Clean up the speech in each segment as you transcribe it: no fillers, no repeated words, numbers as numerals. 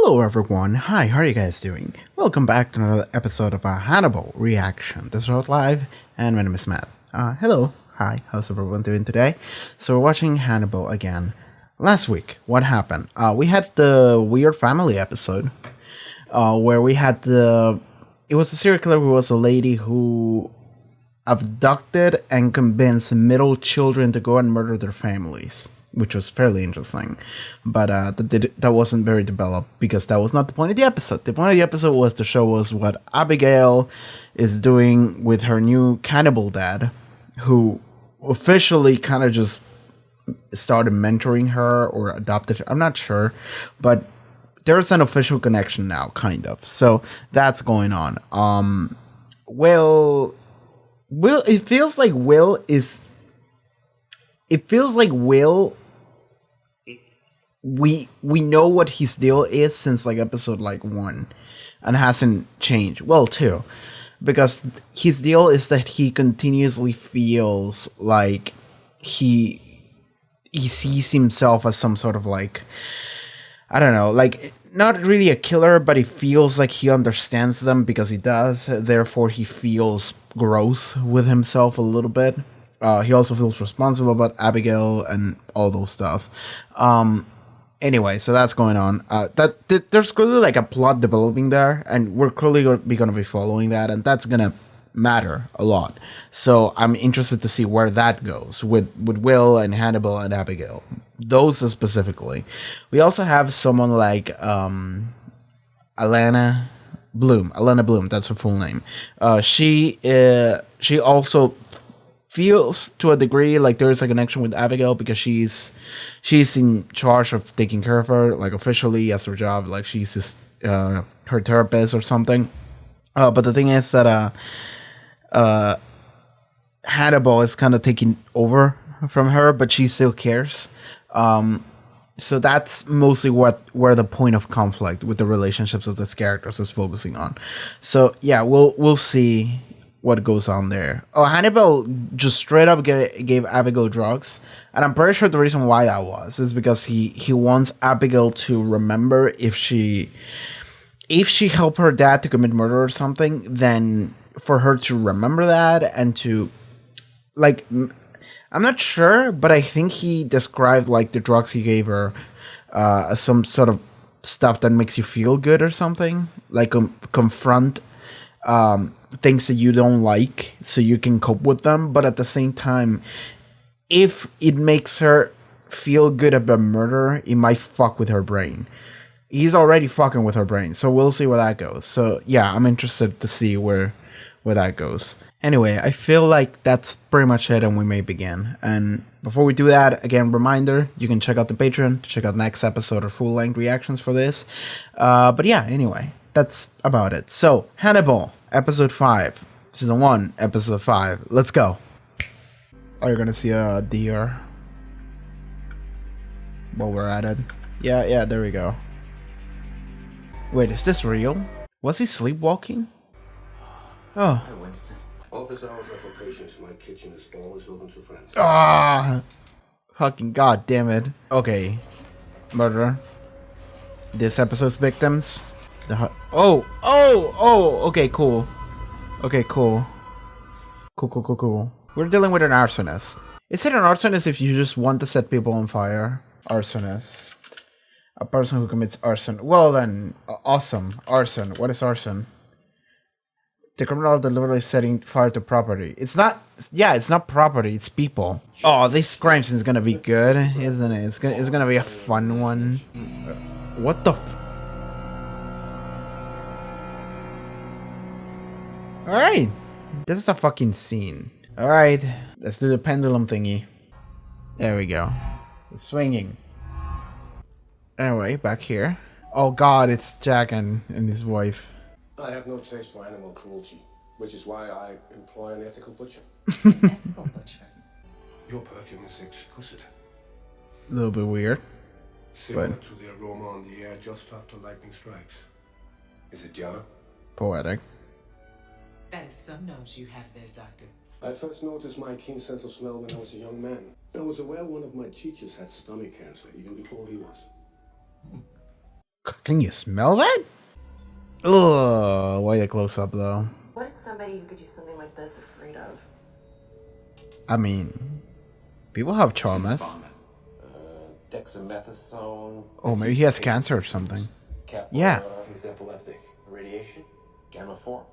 Hello everyone, hi, how are you guys doing? Welcome back to another episode of our Hannibal reaction. This is Road Live, and my name is Matt. Hello, hi, how's everyone doing today? So we're watching Hannibal again. Last week, what happened? We had the Weird Family episode, where we had it was a serial killer who was a lady who abducted and convinced middle children to go and murder their families, which was fairly interesting, but that wasn't very developed because that was not the point of the episode. The point of the episode was to show us what Abigail is doing with her new cannibal dad, who officially kind of just started mentoring her or adopted her. I'm not sure, but there's an official connection now, kind of. So that's going on. Will it feels like Will is. It feels like Will. We know what his deal is since like episode like 1, and hasn't changed. Well, 2, because his deal is that he continuously feels like he sees himself as some sort of like, I don't know, like not really a killer, but he feels like he understands them because he does. Therefore, he feels gross with himself a little bit. He also feels responsible about Abigail and all those stuff. Anyway, so that's going on. There's clearly like a plot developing there, and we're clearly going to be following that, and that's gonna matter a lot. So I'm interested to see where that goes with Will and Hannibal and Abigail. Those specifically. We also have someone like Alana Bloom. That's her full name. She also feels to a degree like there is a connection with Abigail because she's in charge of taking care of her, like officially as her job, like she's just, her therapist or something. But the thing is that Hannibal is kind of taking over from her, but she still cares. So that's mostly where the point of conflict with the relationships of these characters is focusing on. So yeah, we'll see what goes on there. Oh, Hannibal just straight up gave Abigail drugs, and I'm pretty sure the reason why that was is because he wants Abigail to remember if she helped her dad to commit murder or something, then for her to remember that and to, like, I'm not sure, but I think he described like the drugs he gave her as some sort of stuff that makes you feel good or something, like confront things that you don't like so you can cope with them, but at the same time, if it makes her feel good about murder, it might fuck with her brain. He's already fucking with her brain, so we'll see where that goes. So yeah, I'm interested to see where that goes. Anyway, I feel like that's pretty much it, and we may begin. And before we do that, again, reminder, you can check out the Patreon to check out next episode or full-length reactions for this. But yeah, anyway, that's about it. So, Hannibal, episode 5, season 1, episode 5. Let's go. Oh, you're gonna see a deer while we're at it. Yeah, there we go. Wait, is this real? Was he sleepwalking? Oh. Hi, Winston. Office hours are for patients. My kitchen is always open to friends. Ah! Fucking god damn it. Okay. Murderer. This episode's victims. Okay, cool. Okay, cool. Cool. We're dealing with an arsonist. Is it an arsonist if you just want to set people on fire? Arsonist. A person who commits arson. Well then, awesome. Arson. What is arson? The criminal deliberately setting fire to property. It's not property, it's people. Oh, this crime scene is gonna be good, isn't it? It's gonna be a fun one. What the Alright. This is a fucking scene. Alright. Let's do the pendulum thingy. There we go. It's swinging. Anyway, back here. Oh god, it's Jack and his wife. I have no taste for animal cruelty, which is why I employ an ethical butcher. Ethical butcher. Your perfume is exquisite. A little bit weird. Similar to the aroma on the air just after lightning strikes. Is it Jar? Poetic. That is some nose you have there, Doctor. I first noticed my keen sense of smell when I was a young man. I was aware one of my teachers had stomach cancer even before he was. Can you smell that? Ugh, why the close up though? What is somebody who could do something like this afraid of? I mean, people have traumas. Dexamethasone. Oh, maybe he has cancer or something. Yeah. He's epileptic. Radiation. Gamma 4.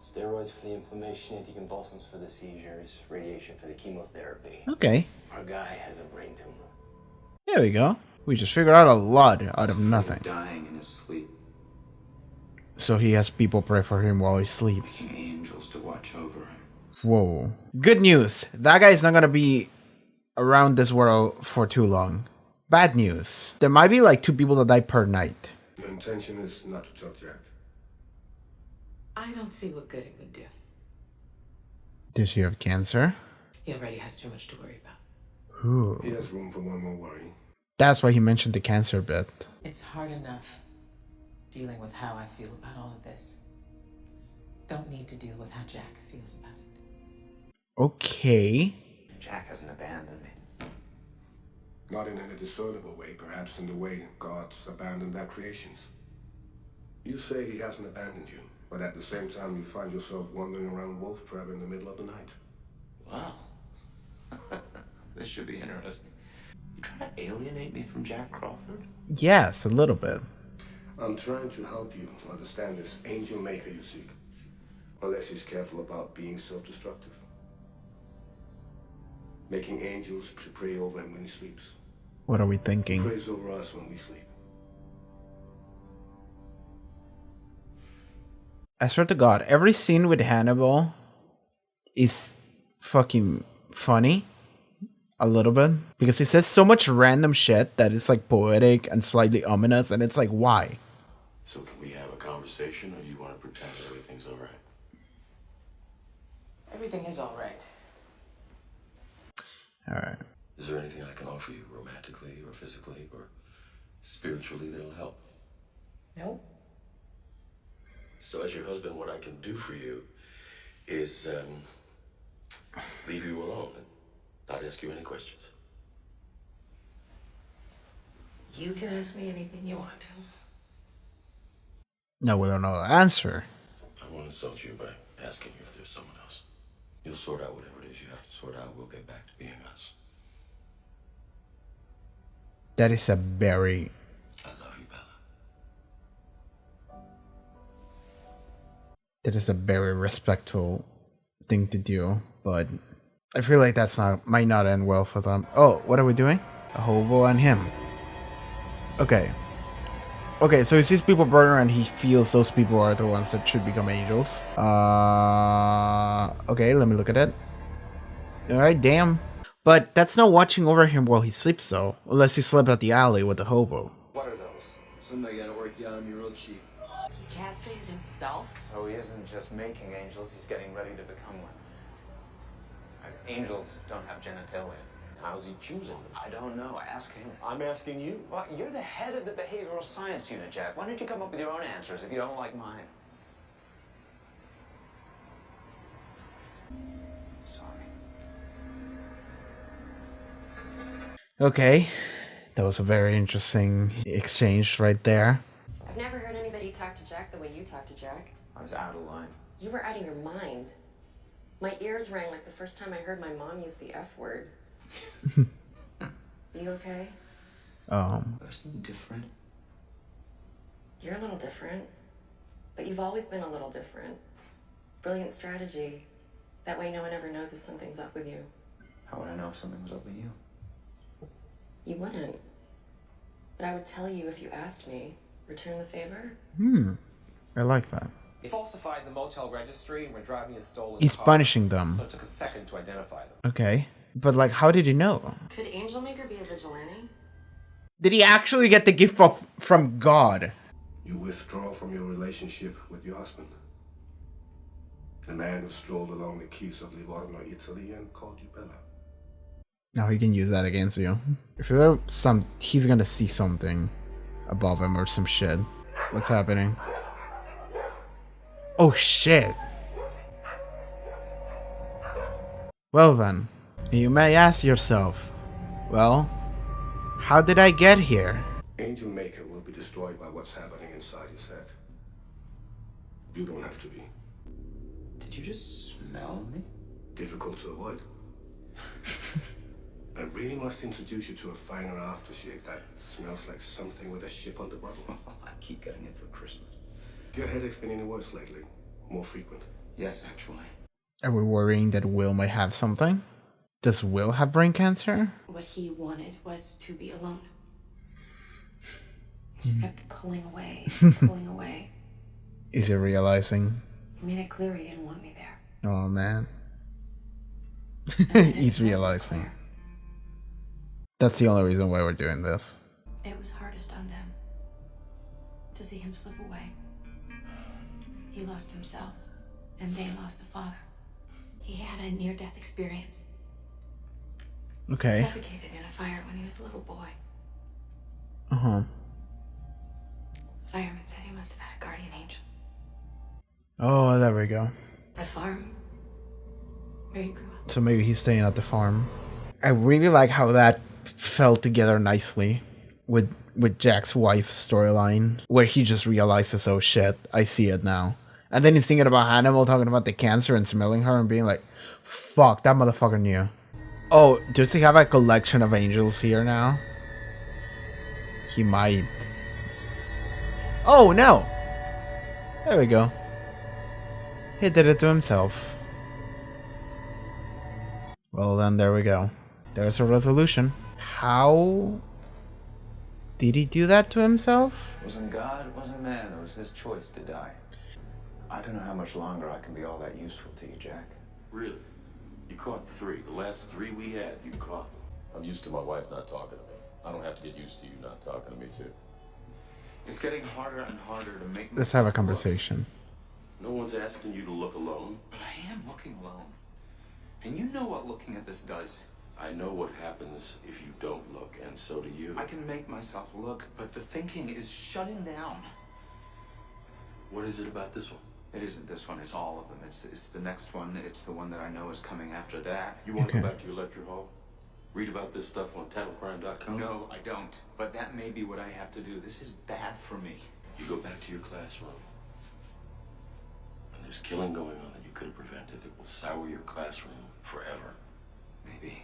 Steroids for the inflammation, anticonvulsants for the seizures, radiation for the chemotherapy. Okay. Our guy has a brain tumor. There we go. We just figured out a lot out of nothing. Dying in his sleep. So he has people pray for him while he sleeps. Angels to watch over him. Whoa. Good news. That guy is not gonna be around this world for too long. Bad news. There might be like 2 people that die per night. Your intention is not to tell Jack. I don't see what good it would do. Did she have cancer? He already has too much to worry about. Ooh. He has room for one more worry. That's why he mentioned the cancer bit. It's hard enough dealing with how I feel about all of this. Don't need to deal with how Jack feels about it. Okay. Jack hasn't abandoned me. Not in any discernible way, perhaps in the way gods abandon their creations. You say he hasn't abandoned you, but at the same time you find yourself wandering around Wolf Trap in the middle of the night. Wow. This should be interesting. You trying to alienate me from Jack Crawford? Yes, a little bit. I'm trying to help you understand this angel maker you seek. Unless he's careful about being self-destructive. Making angels to pray over him when he sleeps. What are we thinking? Prays over us when we sleep. I swear to God, every scene with Hannibal is fucking funny. A little bit. Because he says so much random shit that it's like poetic and slightly ominous, and it's like, why? So can we have a conversation, or you want to pretend everything's all right? Everything is all right. Alright. Is there anything I can offer you romantically or physically or spiritually that'll help? No? So as your husband, what I can do for you is leave you alone and not ask you any questions. You can ask me anything you want to. No, we don't know the answer. I won't insult you by asking you if there's someone else. You'll sort out whatever it is you have to sort out. We'll get back to being us. That is a very... I love you, Bella. That is a very respectful thing to do, but I feel like that's not might not end well for them. Oh, what are we doing? A hobo and him. Okay. Okay, so he sees people burn and he feels those people are the ones that should become angels. Okay, let me look at it. Alright, damn. But that's not watching over him while he sleeps though. Unless he slept at the alley with the hobo. What are those? Somebody gotta work you out of me real cheap. He castrated himself? So he isn't just making angels, he's getting ready to become one. Angels don't have genitalia. How's he choosing them? I don't know, ask him. I'm asking you. Well, you're the head of the behavioral science unit, Jack. Why don't you come up with your own answers if you don't like mine? Sorry. Okay. That was a very interesting exchange right there. I've never heard anybody talk to Jack the way you talk to Jack. I was out of line. You were out of your mind. My ears rang like the first time I heard my mom use the F word. You okay? Person different. You're a little different. But you've always been a little different. Brilliant strategy. That way no one ever knows if something's up with you. How would I know if something was up with you? You wouldn't. But I would tell you if you asked me. Return the favor? I like that. He falsified the motel registry and were driving a stolen He's car. punishing them. So it took a second to identify them. Okay. But like, how did he know? Could Angel Maker be a vigilante? Did he actually get the gift from God? You withdraw from your relationship with your husband. The man who strolled along the quays of Livorno, Italy and called you Bella. Now he can use that against you. If there's he's gonna see something above him or some shit. What's happening? Oh shit. Well then, you may ask yourself, well, how did I get here? Angel Maker will be destroyed by what's happening inside his head. You don't have to be. Did you just smell me? Difficult to avoid. I really must introduce you to a finer aftershave that smells like something with a ship on the bottom. I keep getting it for Christmas. Your headache's been any worse lately? More frequent? Yes, actually. Are we worrying that Will might have something? Does Will have brain cancer? What he wanted was to be alone. He just kept pulling away, pulling away. Is he realizing? He made it clear he didn't want me there. Oh man. And He's it wasn't realizing. clear. That's the only reason why we're doing this. It was hardest on them to see him slip away. He lost himself, and they lost a father. He had a near-death experience. Okay. Suffocated in a fire when he was a little boy. Uh-huh. Fireman said he must have had a guardian angel. Oh, there we go. That farm where he grew up. So maybe he's staying at the farm. I really like how that fell together nicely with Jack's wife storyline, where he just realizes, oh shit, I see it now. And then he's thinking about Hannibal, talking about the cancer and smelling her and being like, fuck, that motherfucker knew. Oh, does he have a collection of angels here now? He might. Oh, no. There we go. He did it to himself. Well, then there we go. There's a resolution. How did he do that to himself? It wasn't God, it wasn't man. It was his choice to die. I don't know how much longer I can be all that useful to you, Jack. Really? You caught 3. The last 3 we had, you caught them. I'm used to my wife not talking to me. I don't have to get used to you not talking to me, too. It's getting harder and harder to make me Let's have a look. conversation. No one's asking you to look alone. But I am looking alone. And you know what looking at this does. I know what happens if you don't look, and so do you. I can make myself look, but the thinking is shutting down. What is it about this one? It isn't this one, it's all of them. It's the next one, it's the one that I know is coming after that. You want to Okay. go back to your lecture hall? Read about this stuff on tattlecrime.com? No, I don't. But that may be what I have to do. This is bad for me. You go back to your classroom. And there's killing going on that you could have prevented. It will sour your classroom forever. Maybe.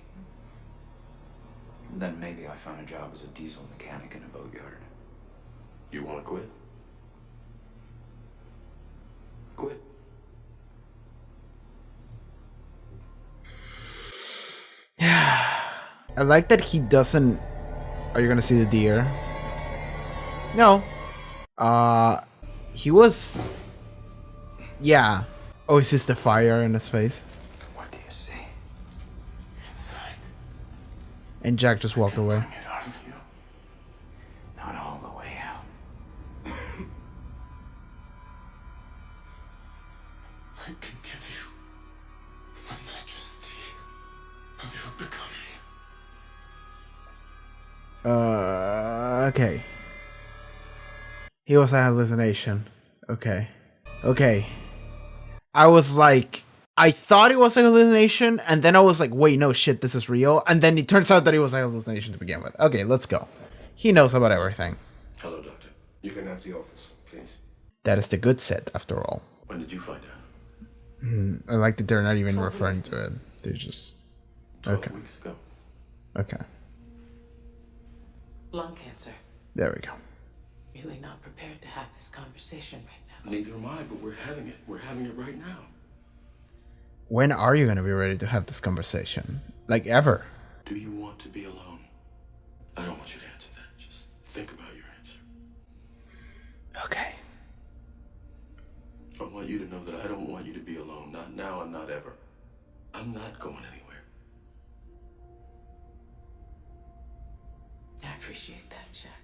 Then maybe I find a job as a diesel mechanic in a boatyard. You want to quit? Quit. I like that he doesn't... Are you gonna see the deer? No. He was... Yeah. Oh, it's just the fire in his face. What do you see? Inside. And Jack just walked away. Bring it out of you. Not all the way out. I can give you the majesty of your becoming. Okay. He was a hallucination. Okay. Okay. I was like... I thought it was a hallucination, and then I was like, wait, no shit, this is real. And then it turns out that it was a hallucination to begin with. Okay, let's go. He knows about everything. Hello, Doctor. You can have the office, please. That is the good set, after all. When did you find out? I like that they're not even referring to it. They're just... 12 Okay. weeks ago. Okay. Lung cancer. There we go. Really not prepared to have this conversation right now. Neither am I, but we're having it. We're having it right now. When are you going to be ready to have this conversation? Like, ever? Do you want to be alone? I don't want you to answer that. Just think about your answer. Okay. I want you to know that I don't want you to be alone. Not now and not ever. I'm not going anywhere. I appreciate that, Jack.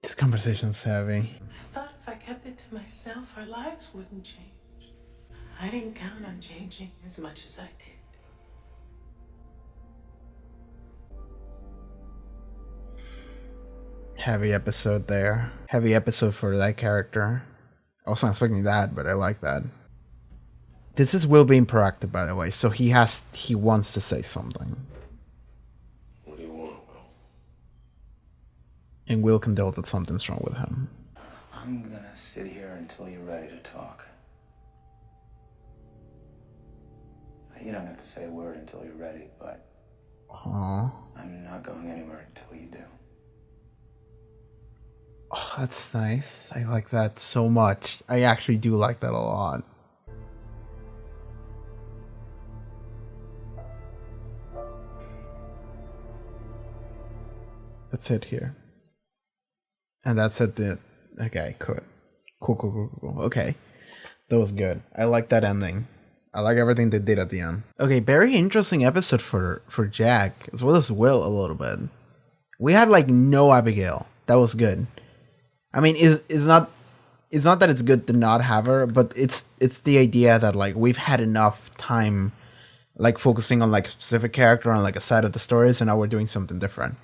This conversation's heavy. I thought if I kept it to myself, our lives wouldn't change. I didn't count on changing as much as I did. Heavy episode there. Heavy episode for that character. I wasn't expecting that, but I like that. This is Will being proactive, by the way, so he wants to say something. What do you want, Will? And Will can tell that something's wrong with him. I'm gonna sit here until you're ready to talk. You don't have to say a word until you're ready, but I'm not going anywhere until you do. Oh, that's nice. I like that so much. I actually do like that a lot. That's it here. And that's it. Okay, cool. Okay. That was good. I like that ending. I like everything they did at the end. Okay, very interesting episode for Jack, as well as Will a little bit. We had like no Abigail. That was good. I mean, it's not that it's good to not have her, but it's the idea that like we've had enough time like focusing on like specific character on like a side of the story, so now we're doing something different.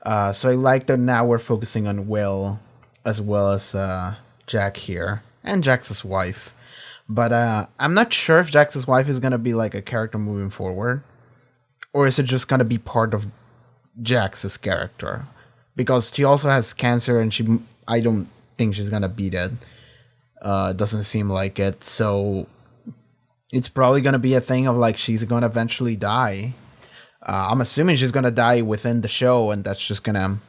So I like that now we're focusing on Will as well as Jack here and Jax's wife. But I'm not sure if Jax's wife is gonna be like a character moving forward, or is it just gonna be part of Jax's character? Because she also has cancer, and I don't think she's gonna beat it. Doesn't seem like it. So it's probably gonna be a thing of like she's gonna eventually die. I'm assuming she's gonna die within the show, and that's just gonna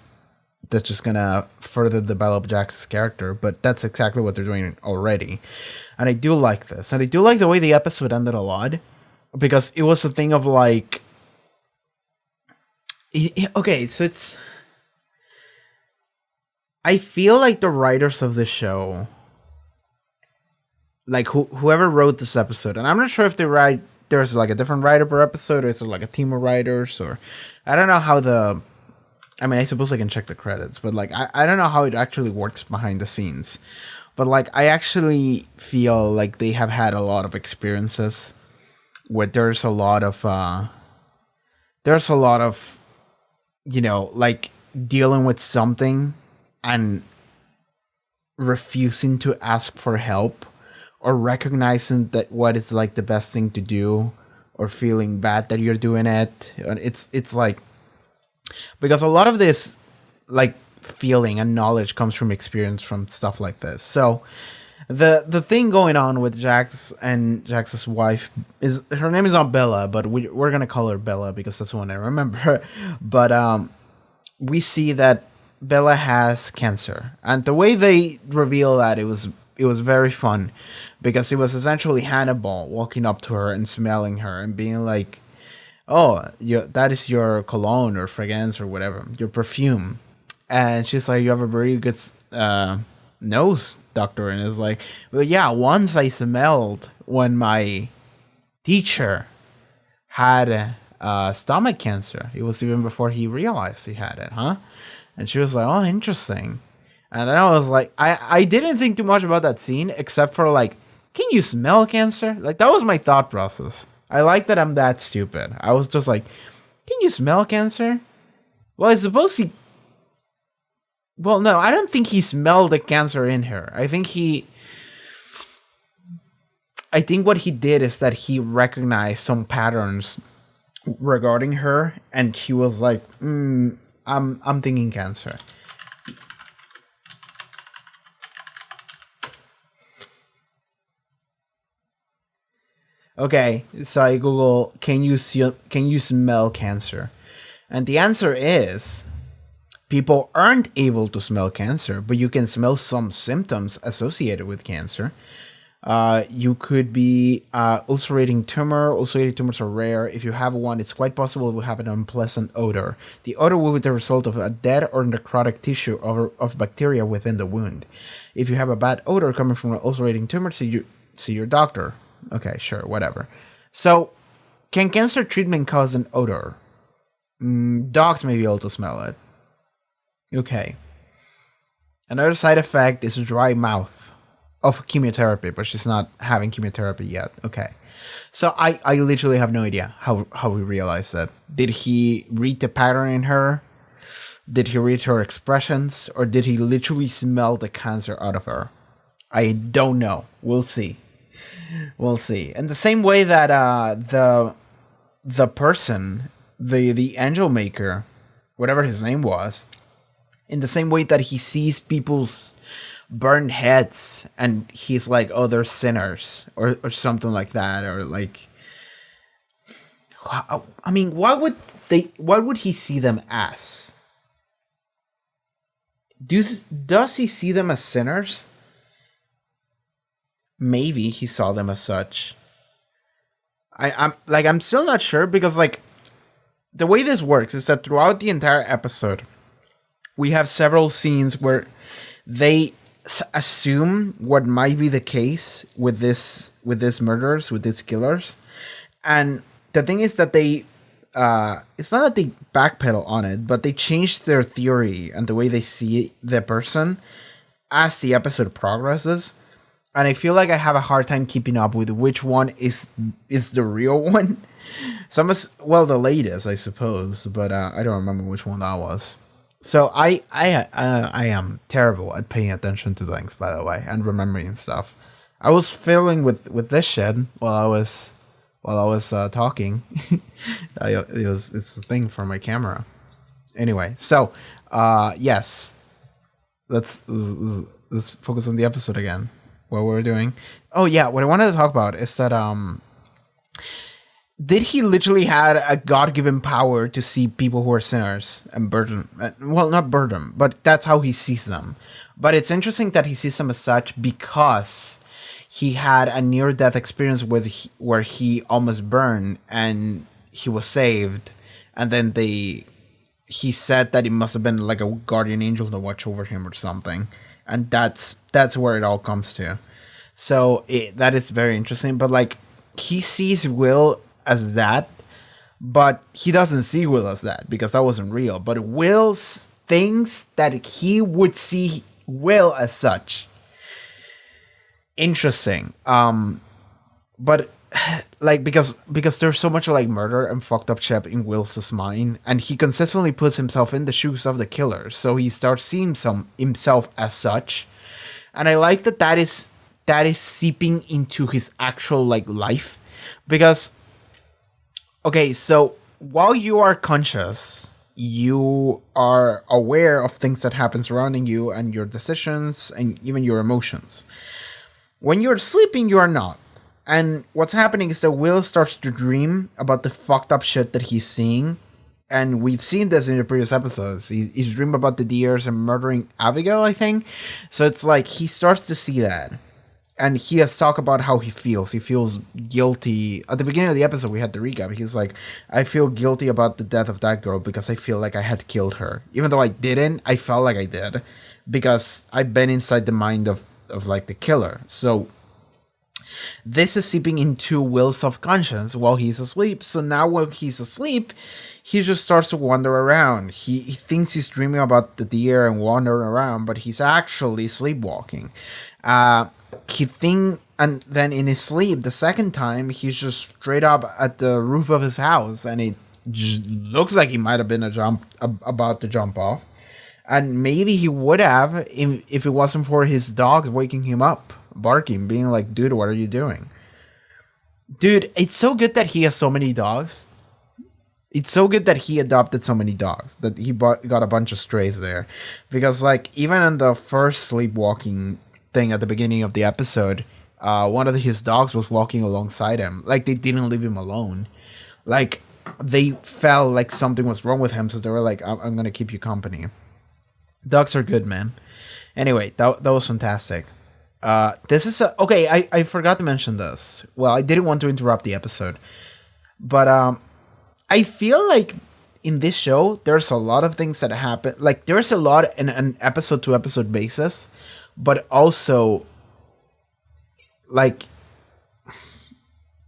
further develop Jax's character. But that's exactly what they're doing already. And I do like this. And I do like the way the episode ended a lot. Because it was a thing of like... Okay, so it's... I feel like the writers of the show... Like, whoever wrote this episode... And I'm not sure if there's like a different writer per episode, or is there like a team of writers, or... I don't know how the... I mean, I suppose I can check the credits, but like, I don't know how it actually works behind the scenes. But like, I actually feel like they have had a lot of experiences where there's a lot of, you know, like dealing with something and refusing to ask for help, or recognizing that what is like the best thing to do, or feeling bad that you're doing it. And it's like, because a lot of this like feeling and knowledge comes from experience from stuff like this. So the thing going on with Jax and Jax's wife is, her name is not Bella, but we're gonna call her Bella because that's the one I remember. But we see that Bella has cancer, and the way they reveal that, it was very fun, because it was essentially Hannibal walking up to her and smelling her and being like, oh, that is your cologne or fragrance or whatever, your perfume. And she's like, you have a very good nose, doctor. And it's like, well, yeah, once I smelled when my teacher had stomach cancer. It was even before he realized he had it, huh? And she was like, oh, interesting. And then I was like, I didn't think too much about that scene, except for like, can you smell cancer? Like, that was my thought process. I like that I'm that stupid. I was just like, can you smell cancer? Well, I suppose he... Well, no, I don't think he smelled the cancer in her. I think what he did is that he recognized some patterns regarding her, and he was like, I'm thinking cancer. Okay, so I Google, can you smell cancer? And the answer is, people aren't able to smell cancer, but you can smell some symptoms associated with cancer. You could be ulcerating tumor. Ulcerating tumors are rare. If you have one, it's quite possible it will have an unpleasant odor. The odor will be the result of a dead or necrotic tissue of bacteria within the wound. If you have a bad odor coming from an ulcerating tumor, see your doctor. Okay, sure, whatever. So, can cancer treatment cause an odor? Dogs may be able to smell it. Okay. Another side effect is dry mouth of chemotherapy, but she's not having chemotherapy yet. Okay. So I literally have no idea how we realized that. Did he read the pattern in her? Did he read her expressions? Or did he literally smell the cancer out of her? I don't know. We'll see. We'll see. And the same way that the person, the angel maker, whatever his name was, In the same way that he sees people's burned heads and he's like, oh, they're sinners or something like that, or like, I mean, what would he see them as? Does he see them as sinners? Maybe he saw them as such. I'm still not sure, because like the way this works is that throughout the entire episode, we have several scenes where they assume what might be the case with these murderers, with these killers, and the thing is that they it's not that they backpedal on it, but they change their theory and the way they see the person as the episode progresses. And I feel like I have a hard time keeping up with which one is the real one. The latest, I suppose, but I don't remember which one that was. So I am terrible at paying attention to things, by the way, and remembering stuff. I was fiddling with this shit while I was talking. It's the thing for my camera. Anyway, so yes, let's focus on the episode again. What we're doing. Oh yeah, what I wanted to talk about is that did he literally had a God-given power to see people who are sinners and burden? Well, not burden, but that's how he sees them. But it's interesting that he sees them as such because he had a near-death experience where he almost burned and he was saved, and then he said that it must have been like a guardian angel to watch over him or something. And that's where it all comes to. So that is very interesting. But like, he sees Will as that, but he doesn't see Will as that because that wasn't real. But Will thinks that he would see Will as such. Interesting. But like, because there's so much like murder and fucked up shit in Will's mind, and he consistently puts himself in the shoes of the killer, so he starts seeing himself as such. And I like that is seeping into his actual like life, because okay, so while you are conscious, you are aware of things that happen surrounding you and your decisions and even your emotions. When you're sleeping, you are not. And what's happening is that Will starts to dream about the fucked up shit that he's seeing. And we've seen this in the previous episodes. He's dreamed about the deers and murdering Abigail, I think. So it's like he starts to see that. And he has talked about how he feels. He feels guilty. At the beginning of the episode, we had the recap. He's like, I feel guilty about the death of that girl because I feel like I had killed her. Even though I didn't, I felt like I did. Because I've been inside the mind of like the killer. So this is seeping into Will's subconscious while he's asleep. So now while he's asleep, he just starts to wander around. He thinks he's dreaming about the deer and wandering around, but he's actually sleepwalking. And then in his sleep, the second time, he's just straight up at the roof of his house, and it looks like he might have been about to jump off. And maybe he would have if it wasn't for his dogs waking him up, barking, being like, dude, what are you doing? Dude, it's so good that he has so many dogs. It's so good that he adopted so many dogs, that he got a bunch of strays there. Because, like, even in the first sleepwalking thing at the beginning of the episode, one of his dogs was walking alongside him. Like, they didn't leave him alone. Like, they felt like something was wrong with him, so they were like, I'm going to keep you company. Dogs are good, man. Anyway, that was fantastic. This is okay. I forgot to mention this. Well, I didn't want to interrupt the episode, but I feel like in this show there's a lot of things that happen. Like there's a lot in an episode to episode basis, but also like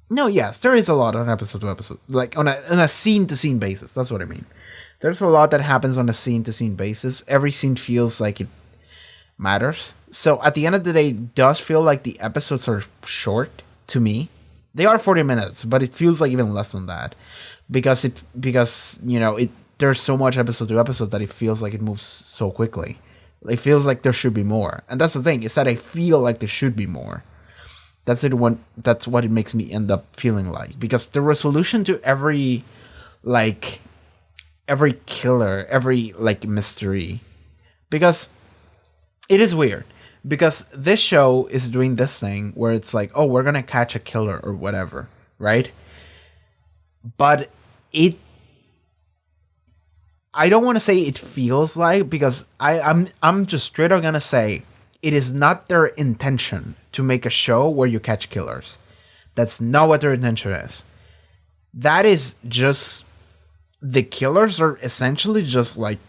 no, yes, there is a lot on episode to episode, like on a scene to scene basis. That's what I mean. There's a lot that happens on a scene to scene basis. Every scene feels like it matters. So at the end of the day, it does feel like the episodes are short to me. They are 40 minutes, but it feels like even less than that because you know there's so much episode to episode that it feels like it moves so quickly. It feels like there should be more, and that's the thing is that I feel like there should be more. That's what it makes me end up feeling like, because the resolution to every killer, every like mystery Because it is weird. Because this show is doing this thing where it's like, oh, we're gonna catch a killer or whatever, right? But I don't want to say it feels like, because I'm just straight up gonna say it is not their intention to make a show where you catch killers. That's not what their intention is. That is just, the killers are essentially just like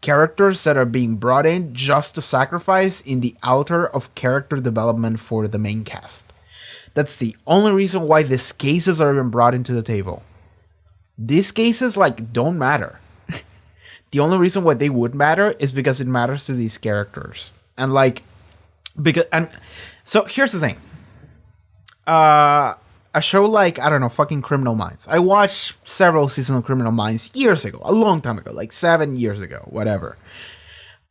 characters that are being brought in just to sacrifice in the altar of character development for the main cast. That's the only reason why these cases are even brought into the table. These cases like don't matter. The only reason why they would matter is because it matters to these characters. And like, so here's the thing. A show like, I don't know, fucking Criminal Minds. I watched several seasons of Criminal Minds years ago, a long time ago, like 7 years ago, whatever.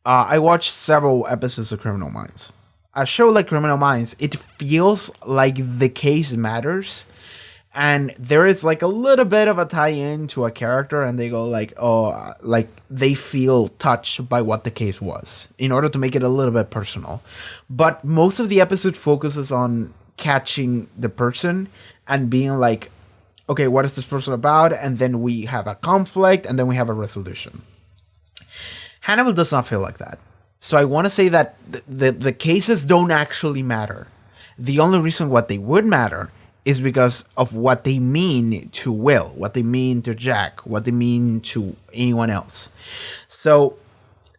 I watched several episodes of Criminal Minds. A show like Criminal Minds, it feels like the case matters, and there is like a little bit of a tie-in to a character, and they go like, oh, like they feel touched by what the case was, in order to make it a little bit personal. But most of the episode focuses on catching the person and being like, okay, what is this person about? And then we have a conflict, and then we have a resolution. Hannibal does not feel like that. So I want to say that the cases don't actually matter. The only reason what they would matter is because of what they mean to Will, what they mean to Jack, what they mean to anyone else. So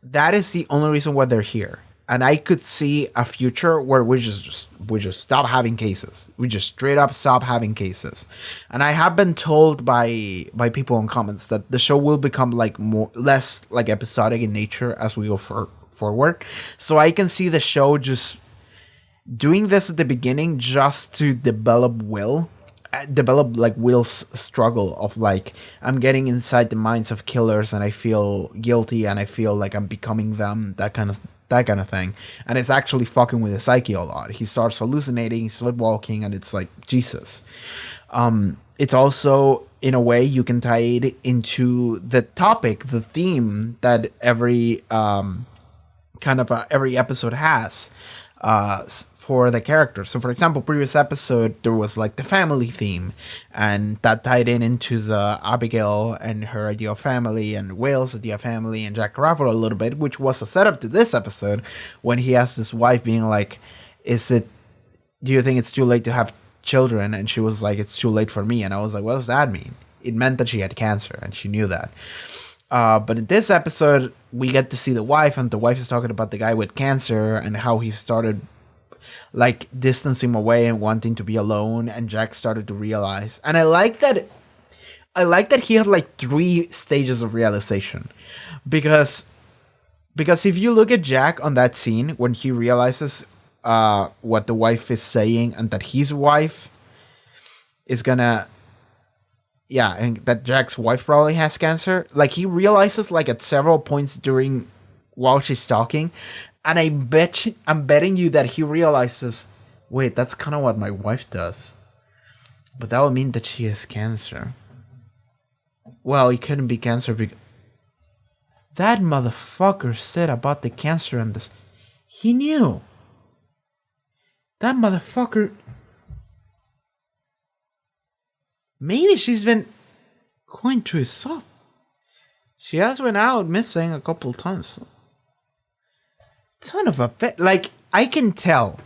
that is the only reason why they're here. And I could see a future where we just stop having cases. We just straight up stop having cases. And I have been told by people in comments that the show will become like less like episodic in nature as we go forward. So I can see the show just doing this at the beginning just to develop like Will's struggle of like, I'm getting inside the minds of killers and I feel guilty and I feel like I'm becoming them, that kind of thing. And it's actually fucking with his psyche a lot. He starts hallucinating, sleepwalking, and it's like, Jesus. It's also, in a way, you can tie it into the topic, the theme that every every episode has for the characters. So for example, previous episode, there was like the family theme, and that tied into the Abigail and her idea of family, and Will's idea of family, and Jack Garofalo a little bit, which was a setup to this episode when he asked his wife, being like, do you think it's too late to have children? And she was like, it's too late for me. And I was like, what does that mean? It meant that she had cancer, and she knew that. But in this episode, we get to see the wife, and the wife is talking about the guy with cancer and how he started like distancing him away and wanting to be alone, and Jack started to realize. And I like that he had like 3 stages of realization, because if you look at Jack on that scene when he realizes what the wife is saying, and that his wife is gonna, and that Jack's wife probably has cancer, like he realizes like at several points while she's talking. And I'm betting you that he realizes, wait, that's kind of what my wife does. But that would mean that she has cancer. Well, it couldn't be cancer because that motherfucker said about the cancer and this. He knew. That motherfucker. Maybe she's been going through stuff. She has been out missing a couple times. Son of a bitch. Like, I can tell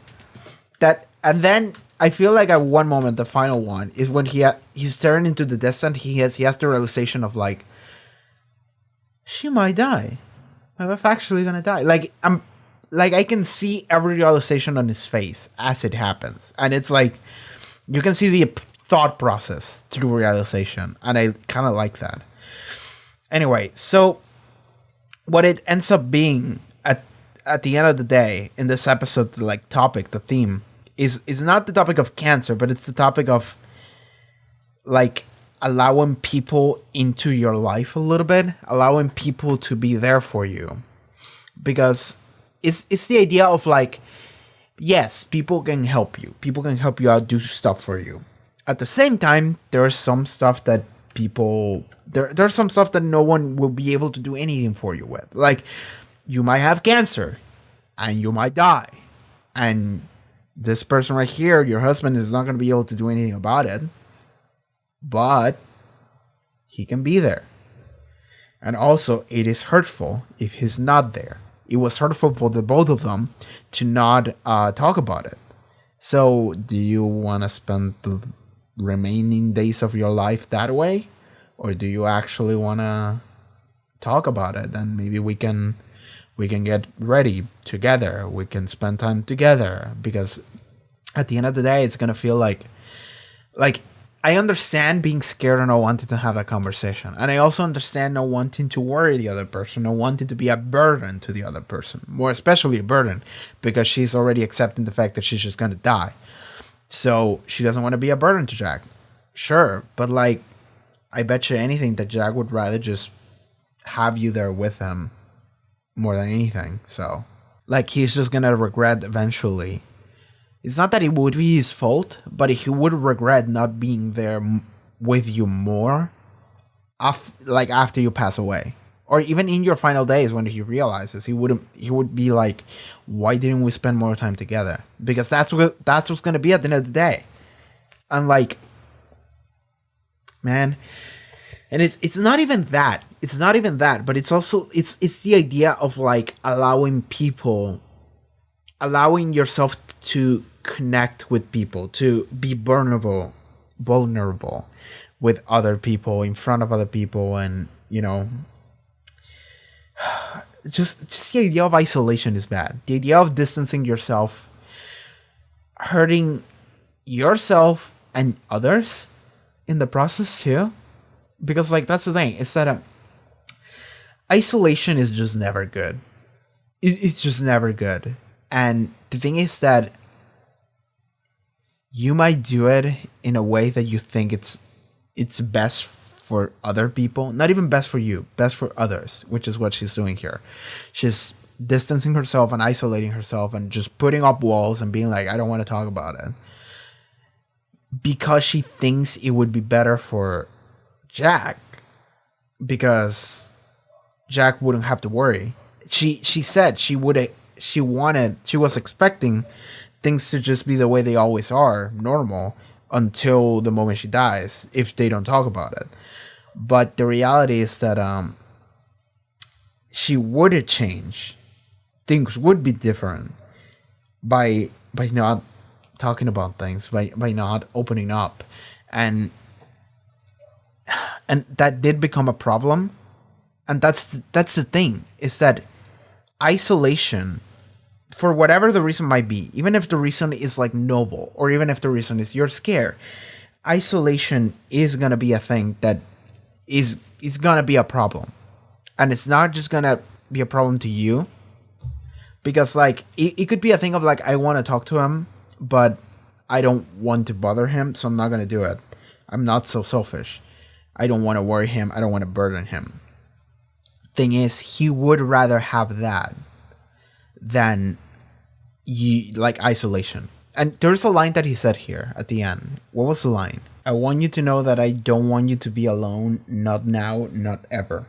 that. And then I feel like at one moment, the final one is when he's turned into the descent. He has the realization of like, she might die. My wife actually gonna die. Like, I can see every realization on his face as it happens, and it's like you can see the thought process through realization, and I kind of like that. Anyway, so what it ends up being at the end of the day in this episode, the like topic, the theme is not the topic of cancer, but it's the topic of like allowing people into your life a little bit, allowing people to be there for you, because it's the idea of like, yes, people can help you out, do stuff for you. At the same time, there is some stuff that people, there's some stuff that no one will be able to do anything for you with. Like, you might have cancer and you might die, and this person right here, your husband, is not going to be able to do anything about it, but he can be there. And also, it is hurtful if he's not there. It was hurtful for the both of them to not talk about it. So, do you want to spend the remaining days of your life that way? Or do you actually want to talk about it? And maybe we can get ready together. We can spend time together. Because at the end of the day, it's going to feel like I understand being scared and not wanting to have a conversation. And I also understand not wanting to worry the other person, not wanting to be a burden to the other person. More especially a burden, because she's already accepting the fact that she's just going to die. So she doesn't want to be a burden to Jack. Sure, but like, I bet you anything that Jack would rather just have you there with him more than anything. So, like, he's just going to regret eventually. It's not that it would be his fault, but he would regret not being there with you more, after you pass away, or even in your final days when he realizes, he would be like, why didn't we spend more time together? Because that's what's gonna be at the end of the day. And like, man, and it's not even that, but it's also it's the idea of like allowing yourself to connect with people, to be vulnerable with other people, in front of other people, and just the idea of isolation is bad. The idea of distancing yourself, hurting yourself and others in the process too, because like, that's the thing, is that isolation is just never good. It's just never good. And the thing is that you might do it in a way that you think it's best for other people. Not even best for you, best for others, which is what she's doing here. She's distancing herself and isolating herself and just putting up walls and being like, I don't want to talk about it. Because she thinks it would be better for Jack. Because Jack wouldn't have to worry. She said she was expecting things to just be the way they always are, normal, until the moment she dies, if they don't talk about it. But the reality is that she would change. Things would be different by not talking about things, by not opening up. And that did become a problem. And that's the thing, is that isolation, for whatever the reason might be, even if the reason is like novel, or even if the reason is you're scared, isolation is going to be a thing that is going to be a problem. And it's not just going to be a problem to you, because like, it could be a thing of like, I want to talk to him, but I don't want to bother him, so I'm not going to do it. I'm not so selfish. I don't want to worry him. I don't want to burden him. Thing is, he would rather have that than isolation. And there's a line that he said here at the end. What was the line? I want you to know that I don't want you to be alone, not now, not ever.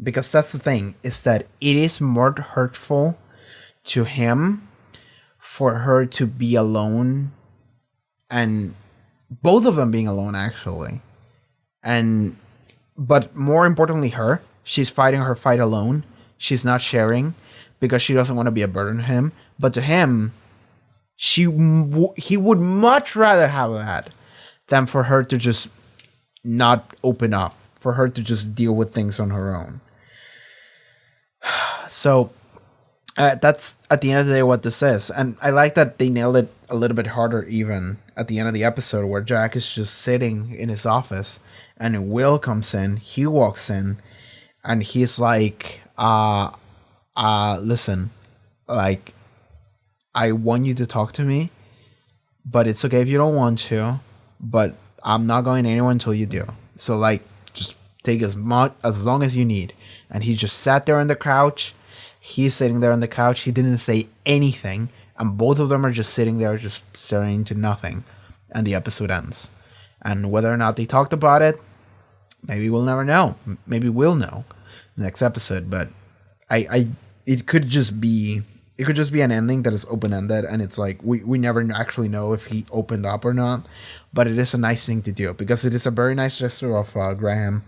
Because that's the thing, is that it is more hurtful to him for her to be alone, and both of them being alone actually. But more importantly, she's fighting her fight alone. She's not sharing because she doesn't want to be a burden to him. But to him, he would much rather have that than for her to just not open up, for her to just deal with things on her own. So that's at the end of the day what this is. And I like that they nailed it a little bit harder even at the end of the episode, where Jack is just sitting in his office and Will comes in. He walks in and he's like, listen, like, I want you to talk to me, but it's okay if you don't want to, but I'm not going anywhere until you do. So like, just take as long as you need. And he just sat there on the couch. He's sitting there on the couch. He didn't say anything. And both of them are just sitting there, just staring into nothing. And the episode ends. And whether or not they talked about it, maybe we'll never know. Maybe we'll know next episode. But it could just be an ending that is open ended, and it's like we never actually know if he opened up or not. But it is a nice thing to do because it is a very nice gesture of Graham,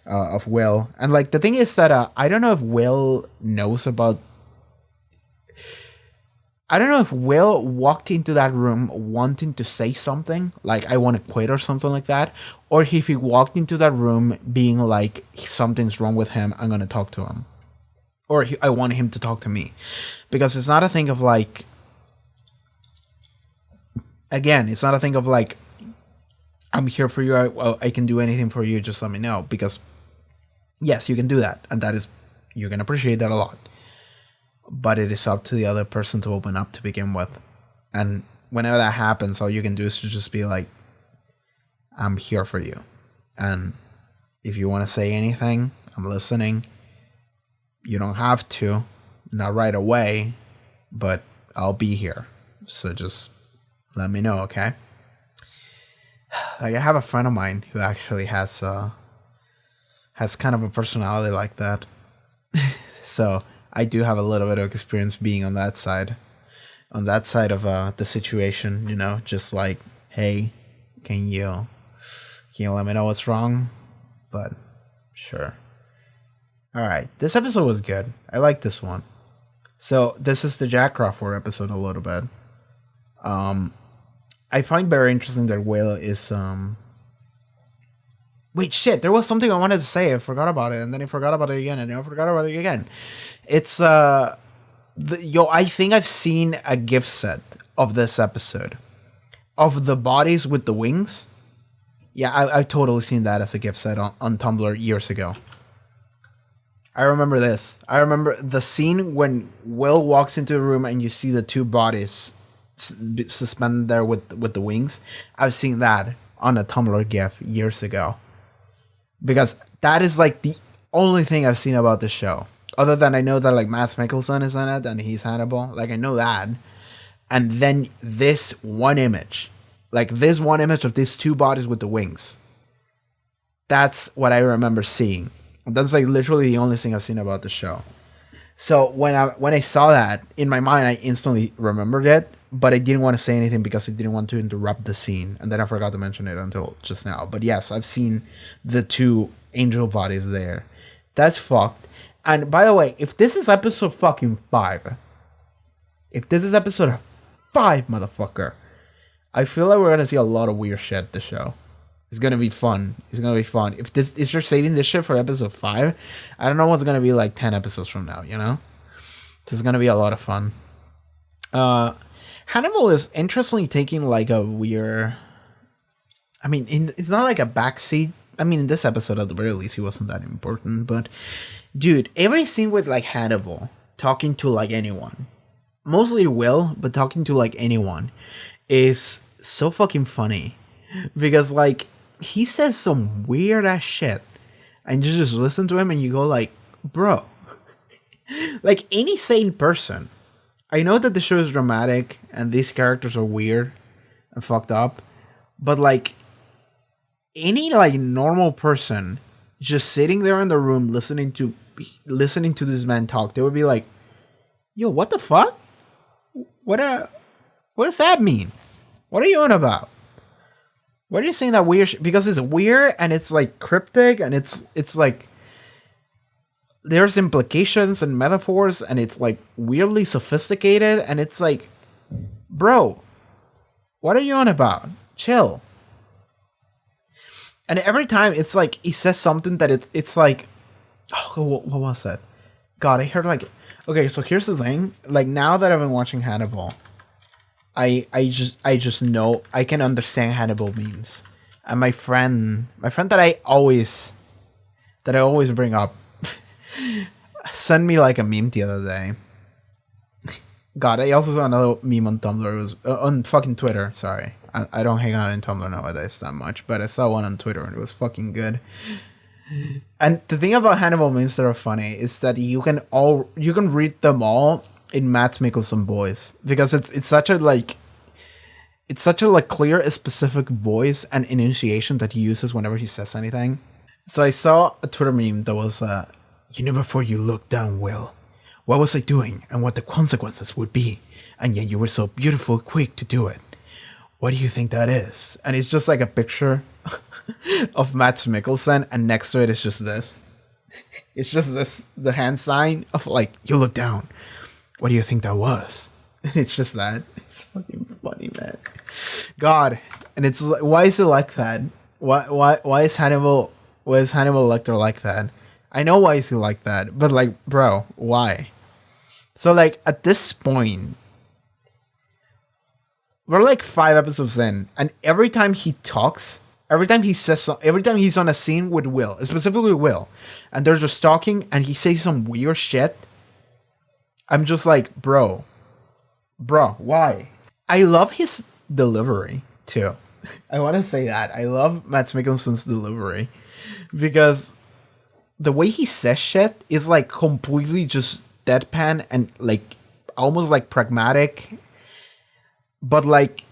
of Will, and like the thing is that I don't know if Will knows about. I don't know if Will walked into that room wanting to say something, like I want to quit or something like that, or if he walked into that room being like something's wrong with him, I'm gonna talk to him, or I want him to talk to me, because it's not a thing of like. Again, it's not a thing of like, I'm here for you. I can do anything for you. Just let me know, because yes, you can do that, and you can appreciate that a lot. But it is up to the other person to open up to begin with. And whenever that happens, all you can do is to just be like, I'm here for you. And if you want to say anything, I'm listening. You don't have to, not right away, but I'll be here. So just let me know, okay? Like, I have a friend of mine who actually has kind of a personality like that. So I do have a little bit of experience being on that side of the situation, you know, just like, hey, can you let me know what's wrong? But sure. All right, this episode was good. I like this one. So this is the Jack Crawford episode a little bit. I find very interesting that Will is Wait, shit, there was something I wanted to say. I forgot about it, and then I forgot about it again, and then I forgot about it again. It's, I think I've seen a gift set of this episode. Of the bodies with the wings. Yeah, I've totally seen that as a gift set on Tumblr years ago. I remember this. I remember the scene when Will walks into a room and you see the two bodies suspended there with the wings. I've seen that on a Tumblr GIF years ago. Because that is like the only thing I've seen about the show. Other than I know that like Mads Mikkelsen is in it and he's Hannibal. Like I know that. And then this one image. Like this one image of these two bodies with the wings. That's what I remember seeing. That's like literally the only thing I've seen about the show. So when I saw that, in my mind I instantly remembered it. But I didn't want to say anything because I didn't want to interrupt the scene. And then I forgot to mention it until just now. But yes, I've seen the two angel bodies there. That's fucked. And by the way, if this is episode fucking 5. If this is episode 5, motherfucker. I feel like we're going to see a lot of weird shit this show. It's going to be fun. It's going to be fun. If you're saving this shit for episode 5, I don't know what's going to be like 10 episodes from now, you know? This is going to be a lot of fun. Hannibal is interestingly taking like a weird. I mean, it's not like a backseat. I mean, in this episode, at the very least, he wasn't that important. But, dude, every scene with like Hannibal talking to like anyone, mostly Will, but talking to like anyone, is so fucking funny because like he says some weird ass shit, and you just listen to him and you go like, bro, like any sane person. I know that the show is dramatic and these characters are weird and fucked up, but like any like normal person just sitting there in the room listening to this man talk, they would be like, yo, what the fuck? What does that mean? What are you on about? What are you saying that weird shit? Because it's weird and it's like cryptic and it's like there's implications and metaphors and it's like weirdly sophisticated and it's like, bro, what are you on about? Chill. And every time it's like he says something that it's like, oh, what was that? God, I heard like, okay, so here's the thing. Like now that I've been watching Hannibal, I just know I can understand Hannibal memes. And my friend that I always bring up sent me like a meme the other day. God, I also saw another meme on Tumblr. It was on fucking Twitter. Sorry, I don't hang out in Tumblr nowadays that much, but I saw one on Twitter and it was fucking good. And the thing about Hannibal memes that are funny is that you can read them all in Mads Mikkelsen voice because it's such a clear, specific voice and enunciation that he uses whenever he says anything. So I saw a Twitter meme that was, you knew before you looked down, Will. What was I doing and what the consequences would be? And yet you were so beautiful, quick to do it. What do you think that is? And it's just like a picture of Mads Mikkelsen, and next to it is just this. It's just this, the hand sign of like, you look down. What do you think that was? And it's just that. It's fucking funny, man. God. And it's like, why is it like that? Why is Hannibal Lecter like that? I know why is he like that, but like, bro, why? So like at this point, we're like 5 episodes in, and every time he talks, every time he says something, every time he's on a scene with Will, specifically Will, and they're just talking and he says some weird shit, I'm just like, bro, why? I love his delivery too. I want to say that. I love Mads Mikkelsen's delivery because the way he says shit is like completely just deadpan and like almost like pragmatic, but like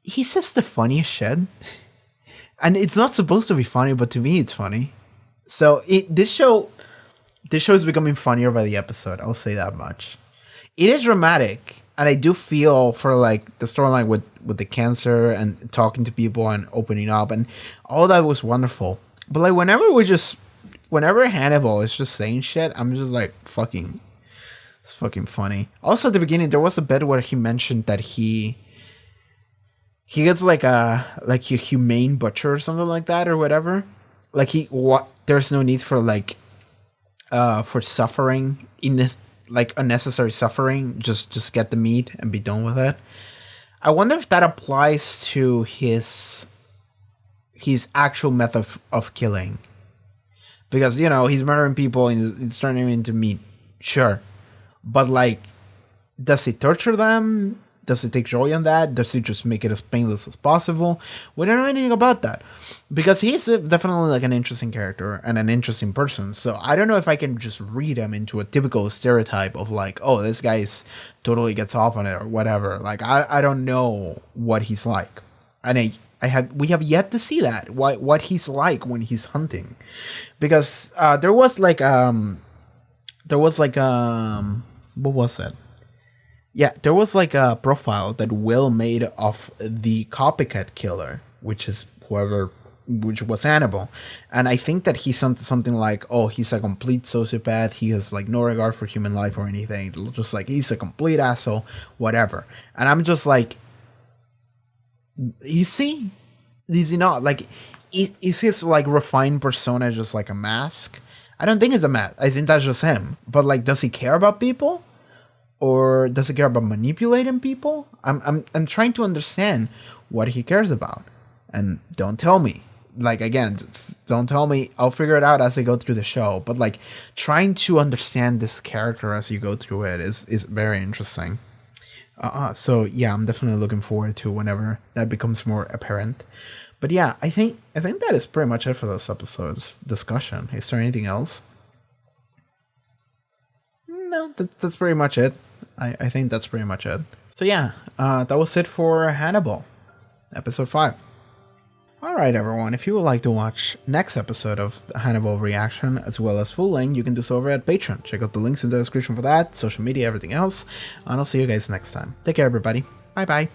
he says the funniest shit, and it's not supposed to be funny, but to me it's funny. So this show is becoming funnier by the episode. I'll say that much. It is dramatic, and I do feel for like the storyline with the cancer and talking to people and opening up and all that was wonderful. But like whenever Hannibal is just saying shit, I'm just like it's fucking funny. Also at the beginning there was a bit where he mentioned that he gets like a humane butcher or something like that or whatever. Like there's no need for like for suffering in this, like unnecessary suffering. Just get the meat and be done with it. I wonder if that applies to his actual method of killing. Because, you know, he's murdering people and it's turning them into meat. Sure. But, like, does he torture them? Does he take joy in that? Does he just make it as painless as possible? We don't know anything about that. Because he's definitely, like, an interesting character and an interesting person. So I don't know if I can just read him into a typical stereotype of, like, oh, this guy's totally gets off on it or whatever. Like, I don't know what he's like. And we have yet to see that, what he's like when he's hunting. Because there was like what was it? Yeah, there was like a profile that Will made of the copycat killer, which was Hannibal. And I think that he's something like, oh, he's a complete sociopath, he has like no regard for human life or anything, just like he's a complete asshole, whatever. And I'm just like, is he not like, is his like refined persona just like a mask? I don't think it's a mask. I think that's just him. But like, does he care about people, or does he care about manipulating people? I'm trying to understand what he cares about, and don't tell me. Like, again, don't tell me. I'll figure it out as I go through the show. But like, trying to understand this character as you go through it is very interesting. So yeah, I'm definitely looking forward to whenever that becomes more apparent. But yeah, I think that is pretty much it for this episode's discussion. Is there anything else? No, that's pretty much it. I think that's pretty much it. So yeah, that was it for Hannibal, episode 5. Alright everyone, if you would like to watch next episode of Hannibal Reaction as well as full length, you can do so over at Patreon. Check out the links in the description for that, social media, everything else, and I'll see you guys next time. Take care everybody. Bye bye.